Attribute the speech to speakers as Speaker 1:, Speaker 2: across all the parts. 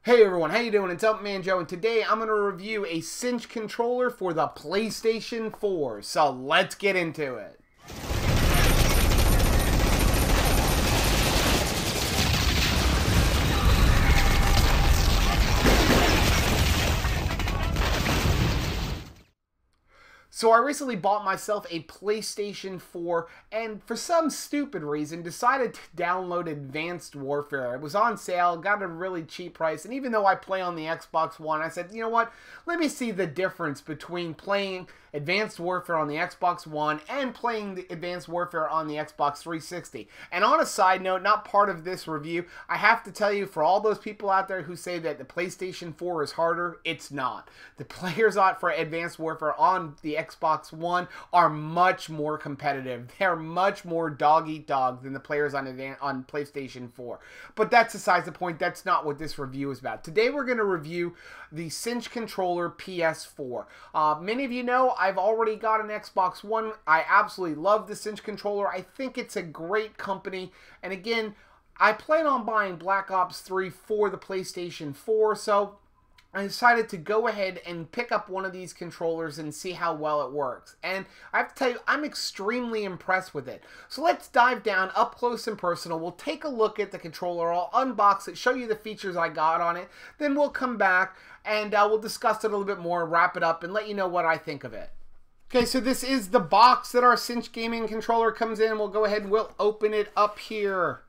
Speaker 1: Hey everyone, how you doing? It's Upman Joe, and today I'm going to review a Cinch controller for the PlayStation 4. So let's get into it. So I recently bought myself a PlayStation 4 and for some stupid reason decided to download Advanced Warfare. It was on sale, got a really cheap price, and even though I play on the Xbox One, I said, you know what, let me see the difference between playing Advanced Warfare on the Xbox One and playing the Advanced Warfare on the Xbox 360. And on a side note, not part of this review, I have to tell you, for all those people out there who say that the PlayStation 4 is harder, it's not. The players out for Advanced Warfare on the Xbox One are much more competitive. They're much more dog-eat-dog than the players on PlayStation 4. But that's besides the point. That's not what this review is about. Today we're going to review the Cinch Controller PS4. Many of you know I've already got an Xbox One. I absolutely love the Cinch controller. I think it's a great company. And again, I plan on buying Black Ops 3 for the PlayStation 4, so I decided to go ahead and pick up one of these controllers and see how well it works. And I have to tell you, I'm extremely impressed with it. So let's dive down up close and personal. We'll take a look at the controller. I'll unbox it, show you the features I got on it. Then we'll come back and we'll discuss it a little bit more, wrap it up, and let you know what I think of it. Okay, so this is the box that our Cinch Gaming controller comes in. We'll go ahead and we'll open it up here.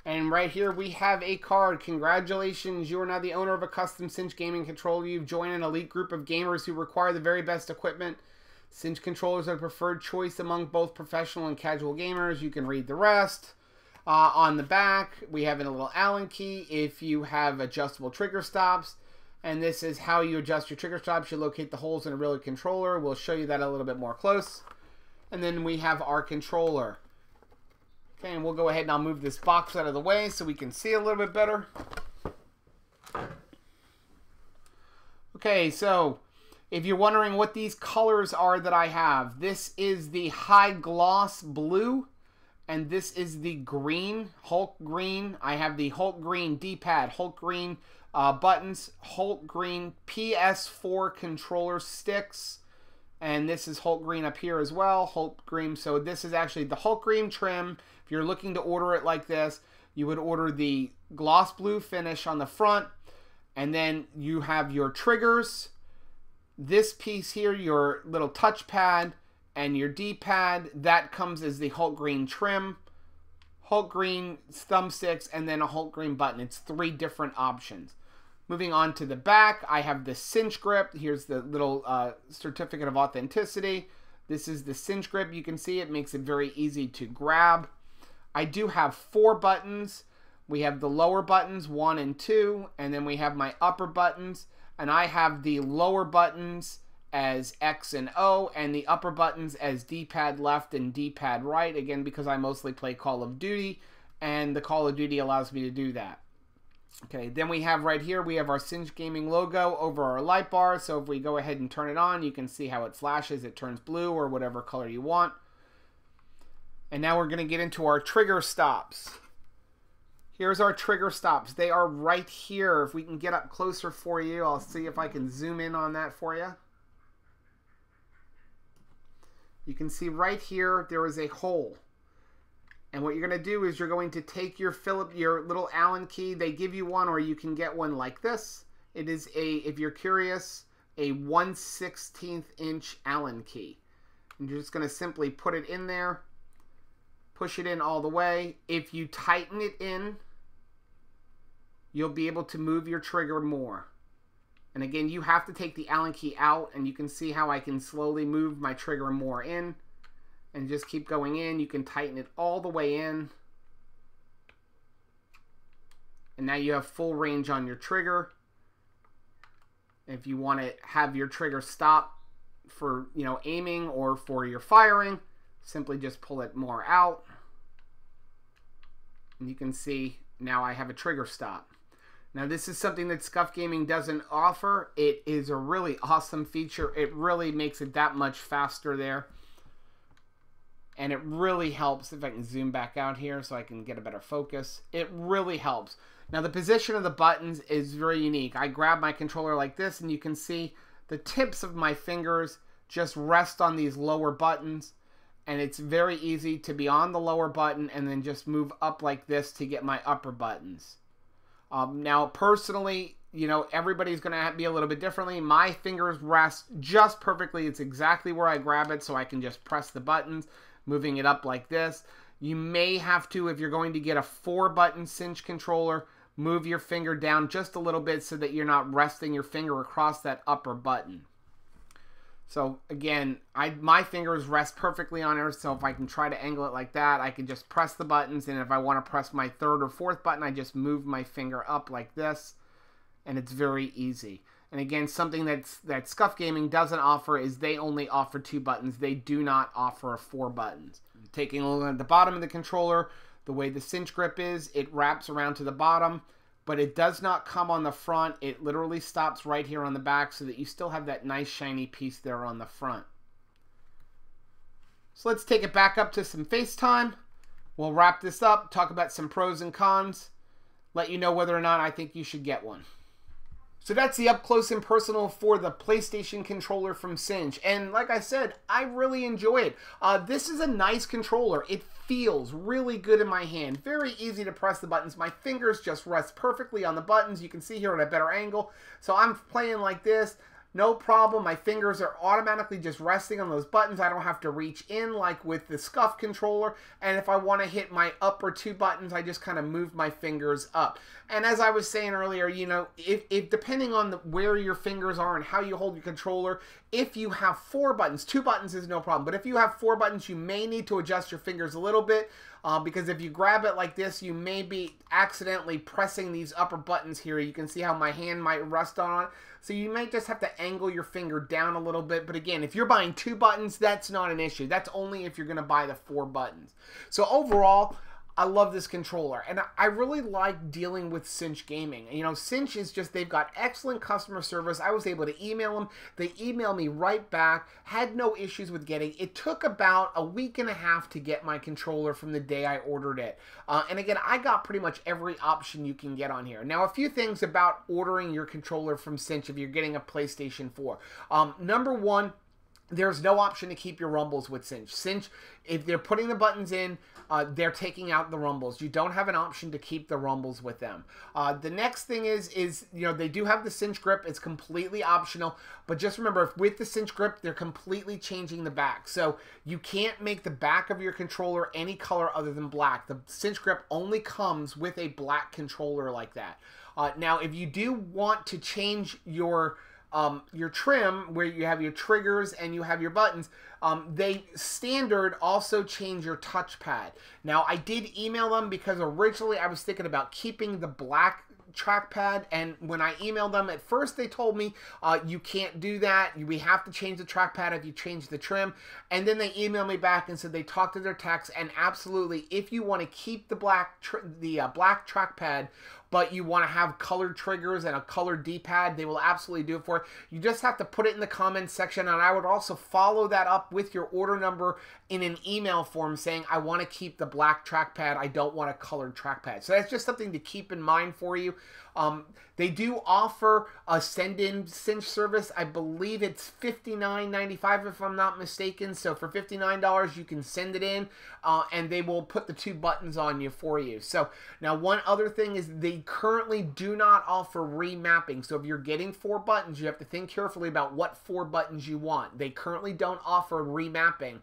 Speaker 1: And right here we have a card. Congratulations, you are now the owner of a custom Cinch Gaming controller. You've joined an elite group of gamers who require the very best equipment. Cinch controllers are the preferred choice among both professional and casual gamers. You can read the rest. On the back, we have a little Allen key if you have adjustable trigger stops. And this is how you adjust your trigger stops. You locate the holes in a real controller. We'll show you that a little bit more close. And then we have our controller. Okay, and we'll go ahead and I'll move this box out of the way so we can see a little bit better. Okay, so if you're wondering what these colors are that I have, this is the high gloss blue, and this is the green, Hulk green. I have the Hulk green D-pad, Hulk green buttons, Hulk green PS4 controller sticks, and this is Hulk green up here as well, Hulk green. So this is actually the Hulk green trim. If you're looking to order it like this, you would order the gloss blue finish on the front, and then you have your triggers, this piece here, your little touchpad, and your D-pad. That comes as the Hulk green trim, Hulk green thumbsticks, and then a Hulk green button. It's 3 different options. Moving on to the back, I have the cinch grip. Here's the little certificate of authenticity. This is the cinch grip. You can see it makes it very easy to grab. I do have 4 buttons. We have the lower buttons, 1 and 2, and then we have my upper buttons. And I have the lower buttons as X and O, and the upper buttons as D-pad left and D-pad right. Again, because I mostly play Call of Duty, and the Call of Duty allows me to do that. Okay, then we have right here, we have our Cinch Gaming logo over our light bar. So if we go ahead and turn it on, you can see how it flashes. It turns blue or whatever color you want. And now we're going to get into our trigger stops. Here's our trigger stops. They are right here. If we can get up closer for you, I'll see if I can zoom in on that for you. You can see right here, there is a hole. And what you're going to do is you're going to take your little Allen key. They give you one, or you can get one like this. It is if you're curious, a 1/16 inch Allen key. And you're just going to simply put it in there, push it in all the way. If you tighten it in, you'll be able to move your trigger more. And again, you have to take the Allen key out, and you can see how I can slowly move my trigger more in. And just keep going in. You can tighten it all the way in. And now you have full range on your trigger. If you want to have your trigger stop for, aiming or for your firing, simply just pull it more out. And you can see now I have a trigger stop. Now this is something that Scuf Gaming doesn't offer. It is a really awesome feature. It really makes it that much faster there. And it really helps. If I can zoom back out here so I can get a better focus, it really helps. Now the position of the buttons is very unique. I grab my controller like this and you can see the tips of my fingers just rest on these lower buttons, and it's very easy to be on the lower button and then just move up like this to get my upper buttons. Now personally, you know, everybody's going to be a little bit differently. My fingers rest just perfectly. It's exactly where I grab it, so I can just press the buttons, moving it up like this. You may have to, if you're going to get a 4-button Cinch controller, move your finger down just a little bit so that you're not resting your finger across that upper button. So again, my fingers rest perfectly on it, so if I can try to angle it like that, I can just press the buttons, and if I want to press my 3rd or 4th button, I just move my finger up like this, and it's very easy. And again, something that Scuff Gaming doesn't offer is they only offer 2 buttons. They do not offer 4 buttons. Taking a look at the bottom of the controller, the way the cinch grip is, it wraps around to the bottom, but it does not come on the front. It literally stops right here on the back so that you still have that nice shiny piece there on the front. So let's take it back up to some FaceTime. We'll wrap this up, talk about some pros and cons, let you know whether or not I think you should get one. So that's the up close and personal for the PlayStation controller from Cinch. And like I said, I really enjoy it. This is a nice controller. It feels really good in my hand. Very easy to press the buttons. My fingers just rest perfectly on the buttons. You can see here at a better angle. So I'm playing like this. No problem. My fingers are automatically just resting on those buttons. I don't have to reach in like with the Scuff controller. And if I want to hit my upper 2 buttons, I just kind of move my fingers up. And as I was saying earlier, you know, if depending on where your fingers are and how you hold your controller, if you have 4 buttons, 2 buttons is no problem. But if you have 4 buttons, you may need to adjust your fingers a little bit. Because if you grab it like this, you may be accidentally pressing these upper buttons here. You can see how my hand might rest on it. So you might just have to angle your finger down a little bit. But again, if you're buying 2 buttons, that's not an issue. That's only if you're going to buy the 4 buttons. So overall, I love this controller, and I really like dealing with Cinch Gaming. You know, Cinch is just, they've got excellent customer service. I was able to email them. They emailed me right back, had no issues with getting. It took about a week and a half to get my controller from the day I ordered it. And again, I got pretty much every option you can get on here. Now, a few things about ordering your controller from Cinch if you're getting a PlayStation 4. Number one, there's no option to keep your rumbles with Cinch. Cinch, if they're putting the buttons in, they're taking out the rumbles. You don't have an option to keep the rumbles with them. The next thing is you know, they do have the cinch grip. It's completely optional, but just remember, with the cinch grip, they're completely changing the back. So you can't make the back of your controller any color other than black. The cinch grip only comes with a black controller like that. Now, if you do want to change your trim, where you have your triggers and you have your buttons, they standard also change your touchpad. Now, I did email them because originally I was thinking about keeping the black trackpad, and when I emailed them at first, they told me you can't do that. We have to change the trackpad if you change the trim. And then they emailed me back and said they talked to their techs, and absolutely, if you want to keep the black trackpad, but you want to have colored triggers and a colored D-pad, they will absolutely do it for you. You just have to put it in the comments section, and I would also follow that up with your order number in an email form saying, I want to keep the black trackpad, I don't want a colored trackpad. So that's just something to keep in mind for you. They do offer a send-in Cinch service. I believe it's $59.95 if I'm not mistaken. So for $59, you can send it in, and they will put the 2 buttons on you for you. So now one other thing is they currently do not offer remapping. So if you're getting 4 buttons, you have to think carefully about what 4 buttons you want. They currently don't offer remapping.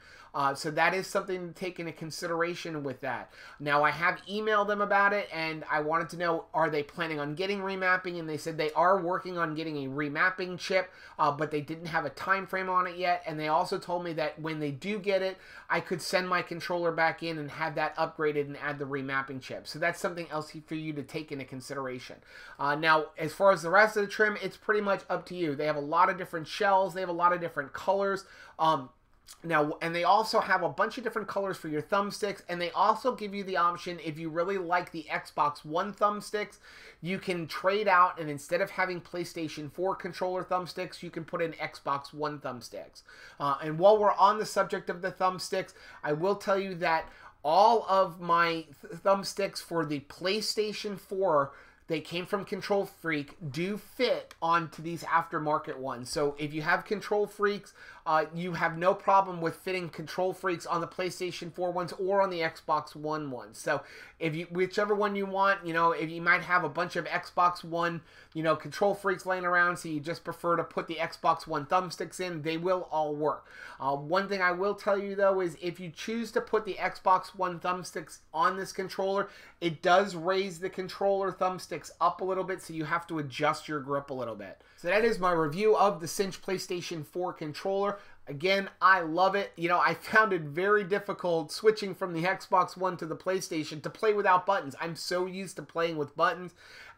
Speaker 1: So that is something to take into consideration with that. Now, I have emailed them about it, and I wanted to know, are they planning on getting remapping? And they said they are working on getting a remapping chip, but they didn't have a time frame on it yet. And they also told me that when they do get it, I could send my controller back in and have that upgraded and add the remapping chip. So that's something else for you to take into consideration. Now, as far as the rest of the trim, it's pretty much up to you. They have a lot of different shells. They have a lot of different colors. Now, and they also have a bunch of different colors for your thumbsticks, and they also give you the option, if you really like the Xbox One thumbsticks, you can trade out, and instead of having PlayStation 4 controller thumbsticks, you can put in Xbox One thumbsticks. And while we're on the subject of the thumbsticks, I will tell you that all of my thumbsticks for the PlayStation 4 they came from Control Freak, do fit onto these aftermarket ones. So if you have Control Freaks, you have no problem with fitting Control Freaks on the PlayStation 4 ones or on the Xbox One ones. So if you, whichever one you want, you know, if you might have a bunch of Xbox One, you know, Control Freaks laying around, so you just prefer to put the Xbox One thumbsticks in, they will all work. One thing I will tell you though is if you choose to put the Xbox One thumbsticks on this controller, it does raise the controller thumbsticks up a little bit, so you have to adjust your grip a little bit. So that is my review of the Cinch PlayStation 4 controller. Again, I love it. You know, I found it very difficult switching from the Xbox One to the PlayStation to play without buttons. I'm so used to playing with buttons.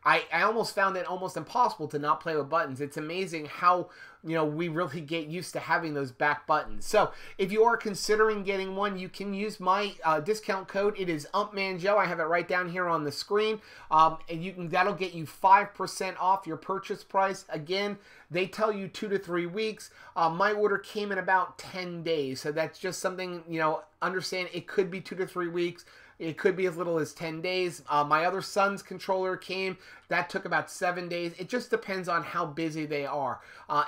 Speaker 1: I almost found it almost impossible to not play with buttons. It's amazing how, you know, we really get used to having those back buttons. So if you are considering getting one, you can use my discount code. It is UmpmanJoe. I have it right down here on the screen. And that'll get you 5% off your purchase price. Again, they tell you 2 to 3 weeks. My order came in about 10 days. So that's just something, you know, understand it could be 2 to 3 weeks. It could be as little as 10 days. My other son's controller came. That took about 7 days. It just depends on how busy they are.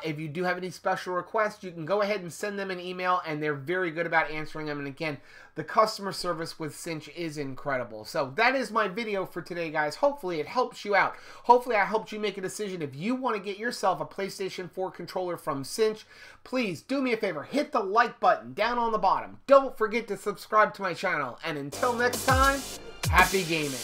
Speaker 1: If you do have any special requests, you can go ahead and send them an email, and they're very good about answering them. And again, the customer service with Cinch is incredible. So that is my video for today, guys. Hopefully it helps you out. Hopefully I helped you make a decision. If you want to get yourself a PlayStation 4 controller from Cinch, please do me a favor. Hit the like button down on the bottom. Don't forget to subscribe to my channel. And until next time, happy gaming.